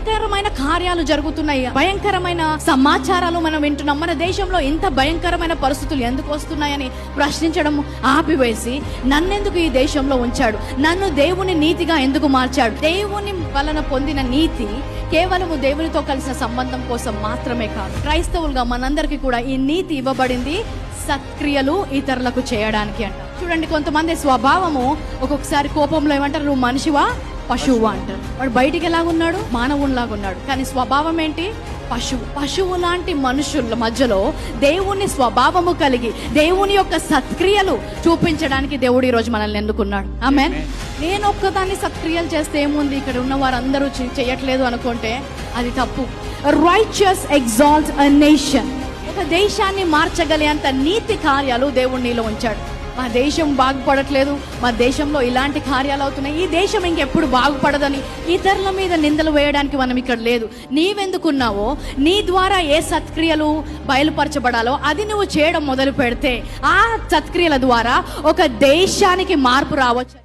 భయంకరమైన కార్యాలు జరుగుతున్నాయి, భయంకరమైన సమాచారాలు మనం వింటున్నాం. మన దేశంలో ఇంత భయంకరమైన పరిస్థితులు ఎందుకు వస్తున్నాయని ప్రశ్నించడం ఆపివేసి, నన్నెందుకు ఈ దేశంలో ఉంచాడు, నన్ను దేవుని నీతిగా ఎందుకు మార్చాడు, దేవుని వలన పొందిన నీతి కేవలము దేవునితో కలిసిన సంబంధం కోసం మాత్రమే కాదు. క్రైస్తవులుగా మనందరికీ కూడా ఈ నీతి ఇవ్వబడింది సత్క్రియలు ఇతరులకు చేయడానికి అంట. చూడండి, కొంతమంది స్వభావము ఒక్కొక్కసారి కోపంలో ఏమంటారు, నువ్వు మనిషివా పశువు అంటారు. వాడు బయటికి ఎలాగున్నాడు, మానవునిలాగా ఉన్నాడు, కానీ స్వభావం ఏంటి, పశువు. పశువు లాంటి మనుషుల మధ్యలో దేవుని స్వభావము కలిగి దేవుని యొక్క సత్క్రియలు చూపించడానికి దేవుడు ఈ రోజు మనల్ని ఎన్నుకున్నాడు. ఆమేన్. నేను ఒక్కదాన్ని సత్క్రియలు చేస్తే ఏముంది, ఇక్కడ ఉన్న వారందరూ చేయట్లేదు అనుకుంటే అది తప్పు. Righteous exalts a nation. ఒక దేశాన్ని మార్చగలిగేంత నీతి కార్యాలు దేవుడు నీలో ఉంచాడు. మా దేశం బాగుపడట్లేదు, మా దేశంలో ఇలాంటి కార్యాలు అవుతున్నాయి, ఈ దేశం ఇంకెప్పుడు బాగుపడదని ఇతరుల మీద నిందలు వేయడానికి మనం ఇక్కడ లేదు. నీవెందుకున్నావో, నీ ద్వారా ఏ సత్క్రియలు బయలుపరచబడాలో అది నువ్వు చేయడం మొదలు పెడితే ఆ సత్క్రియల ద్వారా ఒక దేశానికి మార్పు రావచ్చు.